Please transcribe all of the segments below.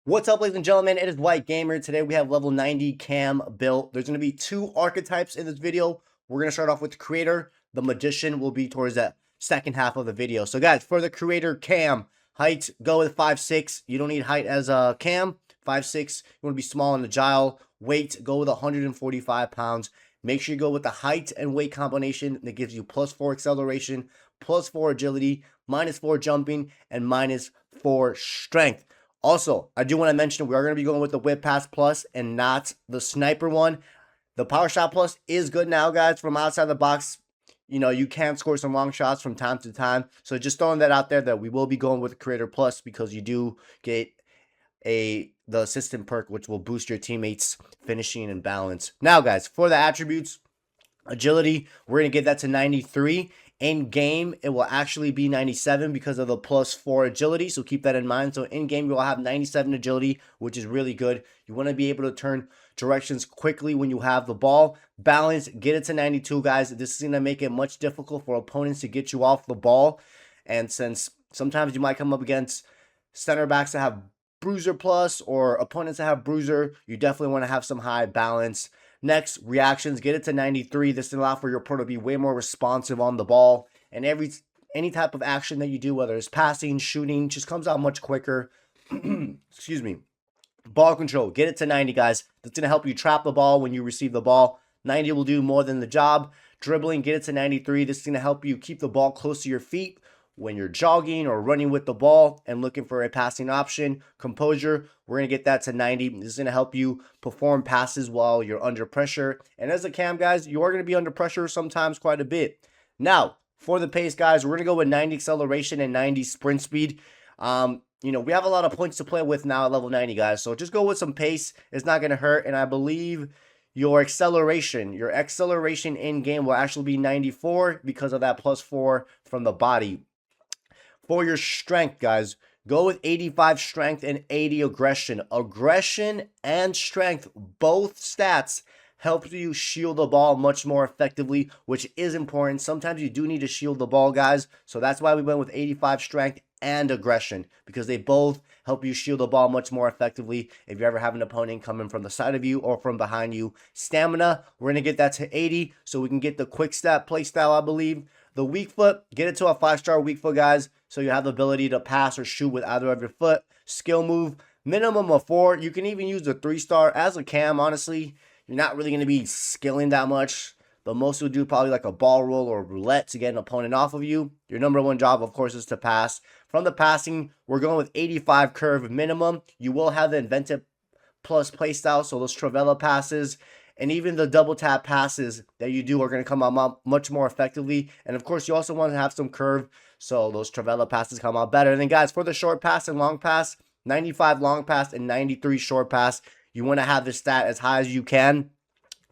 What's up, ladies and gentlemen? It is White Gamer. Today we have level 90 cam built. There's going to be two archetypes in this video. We're going to start off with the creator. The magician will be towards that second half of the video. So guys, for the creator cam, height, go with 5'6". You don't need height as a cam. 5'6". You want to be small and agile. Weight, go with 145 pounds. Make sure you go with the height and weight combination that gives you +4 acceleration, +4 agility, -4 jumping, and -4 strength. Also, I do want to mention we are going to be going with the Whip Pass Plus and not the Sniper one. The Power Shot Plus is good now, guys. From outside the box, you can score some long shots from time to time. So just throwing that out there that we will be going with the Creator Plus because you do get the assistant perk, which will boost your teammates' finishing and balance. Now, guys, for the attributes, agility, we're going to get that to 93. In game, it will actually be 97 because of the +4 agility. So keep that in mind. So in game, you will have 97 agility, which is really good. You want to be able to turn directions quickly when you have the ball. Balance, get it to 92, guys. This is going to make it much difficult for opponents to get you off the ball. And since sometimes you might come up against center backs that have Bruiser Plus or opponents that have Bruiser, you definitely want to have some high balance. Next, reactions, get it to 93. This will allow for your pro to be way more responsive on the ball. And any type of action that you do, whether it's passing, shooting, just comes out much quicker. Excuse me. Ball control, get it to 90, guys. That's going to help you trap the ball when you receive the ball. 90 will do more than the job. Dribbling, get it to 93. This is going to help you keep the ball close to your feet when you're jogging or running with the ball and looking for a passing option. Composure, we're going to get that to 90. This is going to help you perform passes while you're under pressure. And as a cam, guys, you are going to be under pressure sometimes quite a bit. Now, for the pace, guys, we're going to go with 90 acceleration and 90 sprint speed. We have a lot of points to play with now at level 90, guys. So just go with some pace. It's not going to hurt. And I believe your acceleration in game will actually be 94 because of that +4 from the body. For your strength, guys, go with 85 strength and 80 aggression. Aggression and strength, both stats, help you shield the ball much more effectively, which is important. Sometimes you do need to shield the ball, guys. So that's why we went with 85 strength and aggression, because they both help you shield the ball much more effectively if you ever have an opponent coming from the side of you or from behind you. Stamina, we're going to get that to 80 so we can get the quick stat play style, I believe. The weak foot, get it to a 5-star weak foot, guys, so you have the ability to pass or shoot with either of your foot. Skill move, minimum of 4. You can even use the 3-star as a cam, honestly. You're not really going to be skilling that much, but most will do probably like a ball roll or roulette to get an opponent off of you. Your number one job, of course, is to pass. From the passing, we're going with 85 curve minimum. You will have the invented plus playstyle, so those Travella passes and even the double tap passes that you do are going to come out much more effectively. And of course, you also want to have some curve, so those Travella passes come out better. And then guys, for the short pass and long pass, 95 long pass and 93 short pass, you want to have this stat as high as you can.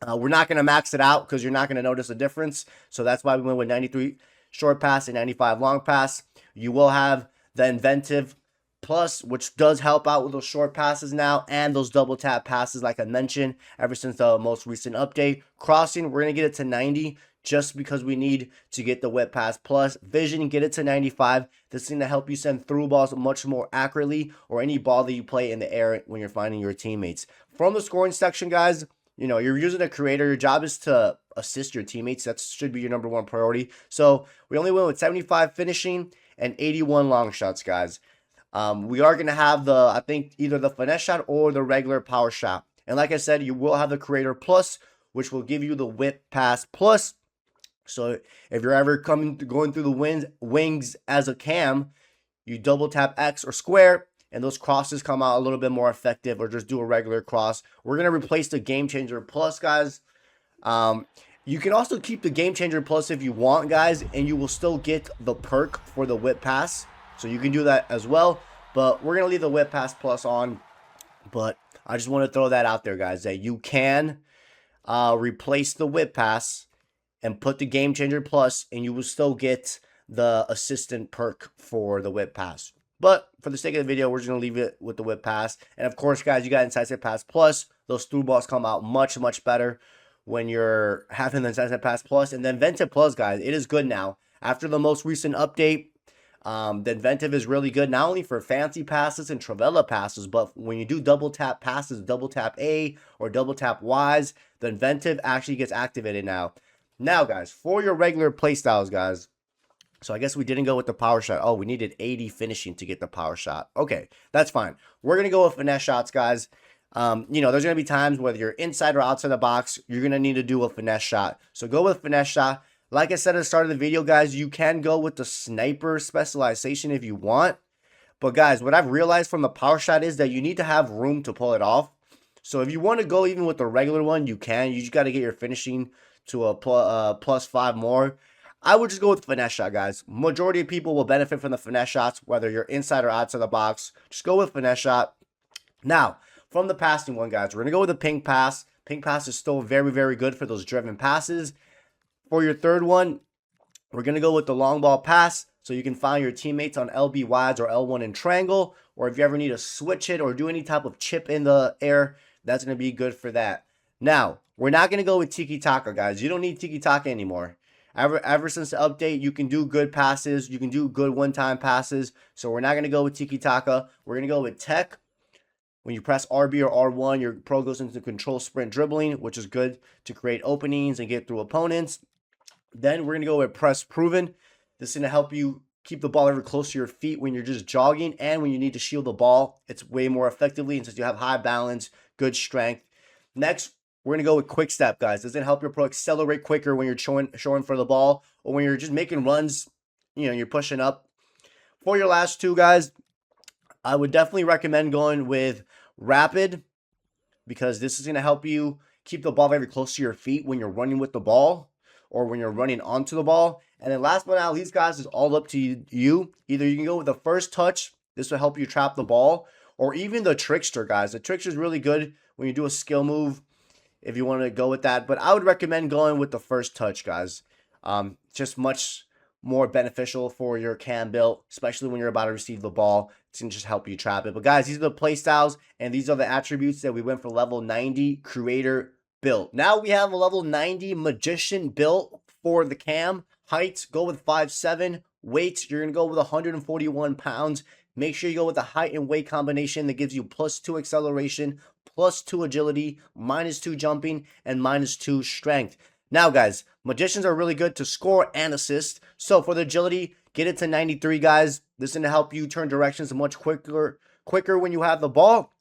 We're not going to max it out because you're not going to notice a difference. So that's why we went with 93 short pass and 95 long pass. You will have the inventive plus, which does help out with those short passes now and those double tap passes like I mentioned ever since the most recent update. Crossing, we're going to get it to 90 just because we need to get the Whip Pass Plus. Vision, get it to 95. This is going to help you send through balls much more accurately, or any ball that you play in the air when you're finding your teammates. From the scoring section, guys, you're using a creator. Your job is to assist your teammates. That should be your number one priority. So we only went with 75 finishing and 81 long shots, guys. We are going to have I think either the finesse shot or the regular power shot. And like I said, you will have the creator plus, which will give you the Whip Pass Plus. So if you're ever going through the wings as a cam, you double tap X or square, and those crosses come out a little bit more effective, or just do a regular cross. We're going to replace the Game Changer Plus, guys. You can also keep the Game Changer Plus if you want, guys, and you will still get the perk for the Whip Pass. So you can do that as well, but we're going to leave the Whip Pass Plus on. But I just want to throw that out there, guys, that you can replace the Whip Pass and put the Game Changer Plus, and you will still get the assistant perk for the Whip Pass. But for the sake of the video, we're just going to leave it with the Whip Pass. And of course, guys, you got Incisive Pass Plus. Those through balls come out much, much better when you're having the Incisive Pass Plus. And then Invented Plus, guys, it is good now. After the most recent update, The inventive is really good, not only for fancy passes and Travella passes, but when you do double tap passes, double tap A or double tap Ys, the inventive actually gets activated now. Now, guys, for your regular playstyles, guys, so I guess we didn't go with the power shot. Oh, we needed 80 finishing to get the power shot. Okay, that's fine. We're going to go with finesse shots, guys. You know, there's going to be times whether you're inside or outside the box, you're going to need to do a finesse shot. So go with finesse shot. Like I said at the start of the video, guys, you can go with the sniper specialization if you want. But guys, what I've realized from the power shot is that you need to have room to pull it off. So if you want to go even with the regular one, you can. You just got to get your finishing to a +5 more. I would just go with finesse shot, guys. Majority of people will benefit from the finesse shots, whether you're inside or outside the box. Just go with finesse shot. Now, from the passing one, guys, we're going to go with the pink pass. Pink pass is still very, very good for those driven passes. For your third one, we're going to go with the long ball pass, so you can find your teammates on LB wides or L1 in triangle, or if you ever need to switch it or do any type of chip in the air, that's going to be good for that. Now, we're not going to go with tiki-taka, guys. You don't need tiki-taka anymore. Ever since the update, you can do good passes. You can do good one-time passes. So we're not going to go with tiki-taka. We're going to go with tech. When you press RB or R1, your pro goes into control sprint dribbling, which is good to create openings and get through opponents. Then we're going to go with press proven. This is going to help you keep the ball ever close to your feet when you're just jogging and when you need to shield the ball. It's way more effectively, and since you have high balance, good strength. Next, we're going to go with quick step, guys. This is going to help your pro accelerate quicker when you're showing for the ball or when you're just making runs, you know, you're pushing up. For your last two, guys, I would definitely recommend going with rapid, because this is going to help you keep the ball very close to your feet when you're running with the ball or when you're running onto the ball. And then last but not least, guys, is all up to you. Either you can go with the first touch. This will help you trap the ball, or even the trickster, guys. The trickster is really good when you do a skill move if you want to go with that. But I would recommend going with the first touch, guys. Just much more beneficial for your cam build, especially when you're about to receive the ball. It's going to just help you trap it. But guys, these are the play styles and these are the attributes that we went for level 90 creator build. Now we have a level 90 magician build for the cam. Height, go with 5'7". Weight, you're going to go with 141 pounds. Make sure you go with the height and weight combination that gives you +2 acceleration, +2 agility, -2 jumping, and -2 strength. Now, guys, magicians are really good to score and assist. So for the agility, get it to 93, guys. This is going to help you turn directions much quicker when you have the ball.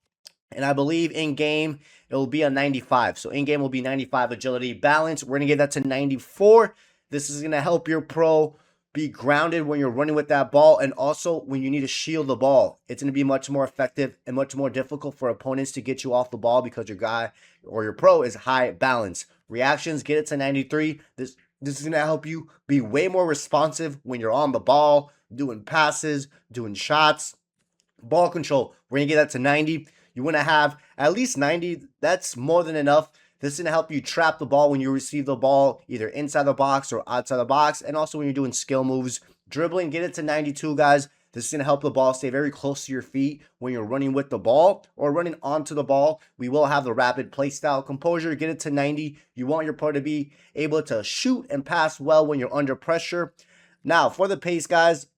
And I believe in-game, it will be a 95. So in-game will be 95 agility. Balance, we're going to get that to 94. This is going to help your pro be grounded when you're running with that ball, and also when you need to shield the ball. It's going to be much more effective and much more difficult for opponents to get you off the ball because your guy or your pro is high balance. Reactions, get it to 93. This is going to help you be way more responsive when you're on the ball, doing passes, doing shots. Ball control, we're going to get that to 90. You want to have at least 90. That's more than enough. This is going to help you trap the ball when you receive the ball, either inside the box or outside the box. And also when you're doing skill moves. Dribbling, get it to 92, guys. This is going to help the ball stay very close to your feet when you're running with the ball or running onto the ball. We will have the rapid play style. Composure, get it to 90. You want your pro to be able to shoot and pass well when you're under pressure. Now, for the pace, guys,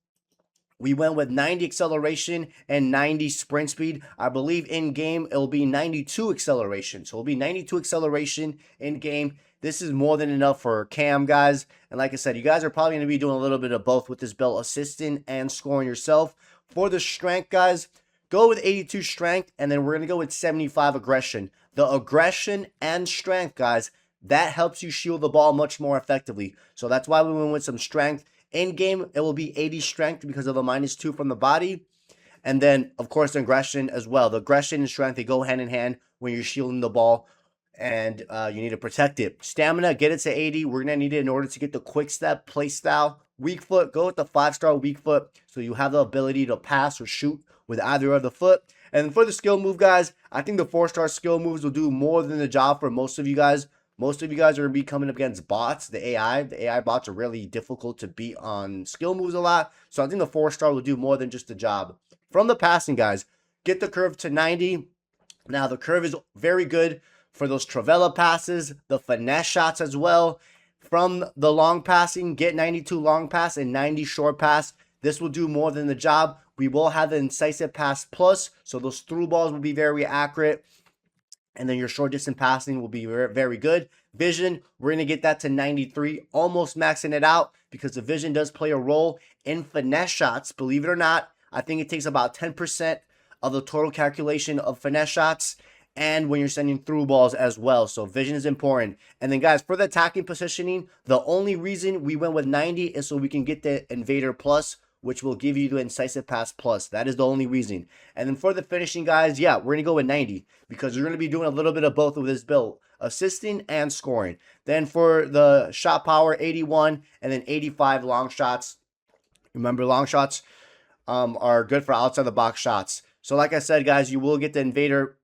we went with 90 acceleration and 90 sprint speed. I believe in-game it will be 92 acceleration. So it'll be 92 acceleration in-game. This is more than enough for cam, guys. And like I said, you guys are probably going to be doing a little bit of both with this build, assisting and scoring yourself. For the strength, guys, go with 82 strength, and then we're going to go with 75 aggression. The aggression and strength, guys, that helps you shield the ball much more effectively. So that's why we went with some strength. In game, it will be 80 strength because of the -2 from the body. And then, of course, the aggression as well. The aggression and strength, they go hand in hand when you're shielding the ball and you need to protect it. Stamina, get it to 80. We're going to need it in order to get the quick step play style. Weak foot, go with the 5-star weak foot so you have the ability to pass or shoot with either of the foot. And for the skill move, guys, I think the 4-star skill moves will do more than the job for most of you guys. Most of you guys are going to be coming up against bots, the AI. The AI bots are really difficult to beat on skill moves a lot. So I think the 4-star will do more than just the job. From the passing, guys, get the curve to 90. Now, the curve is very good for those Travella passes, the finesse shots as well. From the long passing, get 92 long pass and 90 short pass. This will do more than the job. We will have the incisive pass plus, so those through balls will be very accurate. And then your short distance passing will be very good. Vision, we're going to get that to 93, almost maxing it out because the vision does play a role in finesse shots. Believe it or not, I think it takes about 10% of the total calculation of finesse shots and when you're sending through balls as well. So vision is important. And then guys, for the attacking positioning, the only reason we went with 90 is so we can get the invader plus, which will give you the incisive pass plus. That is the only reason. And then for the finishing, guys, yeah, we're going to go with 90 because you're going to be doing a little bit of both with this build, assisting and scoring. Then for the shot power, 81 and then 85 long shots. Remember, long shots are good for outside the box shots. So like I said, guys, you will get the invader,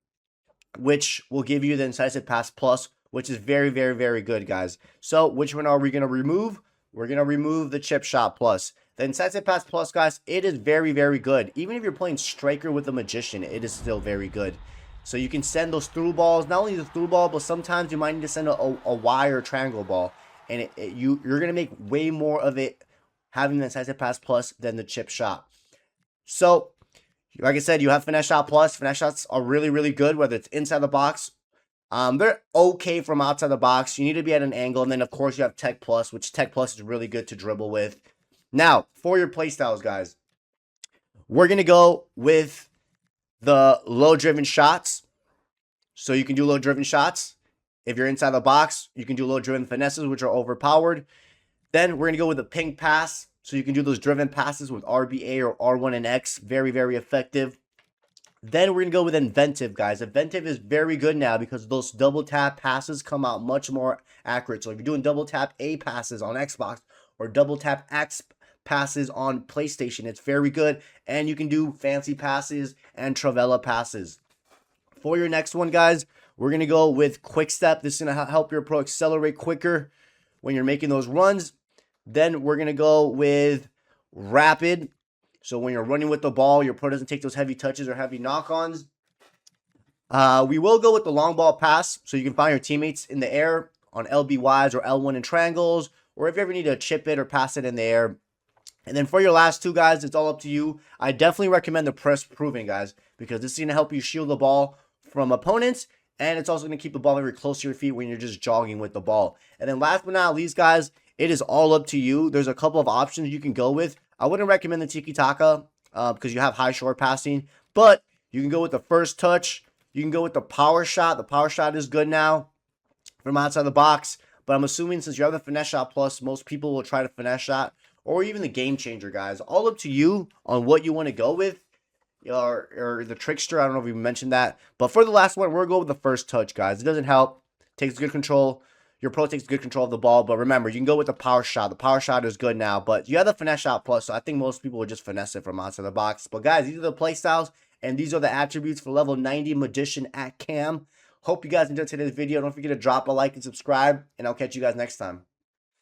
which will give you the incisive pass plus, which is very good, guys. So which one are we going to remove? We're going to remove the chip shot plus. The incisive pass plus, guys, it is very good. Even if you're playing striker with the magician, it is still very good. So you can send those through balls, not only the through ball, but sometimes you might need to send a wire or triangle ball. And you're going to make way more of it having the incisive pass plus than the chip shot. So like I said, you have finesse shot plus. Finesse shots are really good, whether it's inside the box. They're okay from outside the box. You need to be at an angle. And then, of course, you have tech plus, which tech plus is really good to dribble with. Now, for your playstyles, guys, we're going to go with the low-driven shots. So you can do low-driven shots. If you're inside the box, you can do low-driven finesses, which are overpowered. Then we're going to go with the ping pass. So you can do those driven passes with RBA or R1 and X. Very effective. Then we're going to go with inventive, guys. Inventive is very good now because those double tap passes come out much more accurate. So if you're doing double tap A passes on Xbox or double tap X passes on PlayStation, it's very good. And you can do fancy passes and Travella passes. For your next one, guys, we're going to go with quick step. This is going to help your pro accelerate quicker when you're making those runs. Then we're going to go with rapid. So when you're running with the ball, your pro doesn't take those heavy touches or heavy knock-ons. We will go with the long ball pass. So you can find your teammates in the air on LBYs or L1 in triangles. Or if you ever need to chip it or pass it in the air. And then for your last two, guys, it's all up to you. I definitely recommend the press proving, guys, because this is going to help you shield the ball from opponents. And it's also going to keep the ball very close to your feet when you're just jogging with the ball. And then last but not least, guys, it is all up to you. There's a couple of options you can go with. I wouldn't recommend the tiki-taka because you have high short passing. But you can go with the first touch. You can go with the power shot. The power shot is good now from outside the box. But I'm assuming since you have the finesse shot plus, most people will try the finesse shot. Or even the game changer, guys. All up to you on what you want to go with. Or the trickster. I don't know if we mentioned that. But for the last one, we're going to go with the first touch, guys. It doesn't help. Takes good control. Your pro takes good control of the ball. But remember, you can go with the power shot. The power shot is good now. But you have the finesse shot plus. So I think most people would just finesse it from outside the box. But guys, these are the play styles. And these are the attributes for level 90 Magician at Cam. Hope you guys enjoyed today's video. Don't forget to drop a like and subscribe. And I'll catch you guys next time.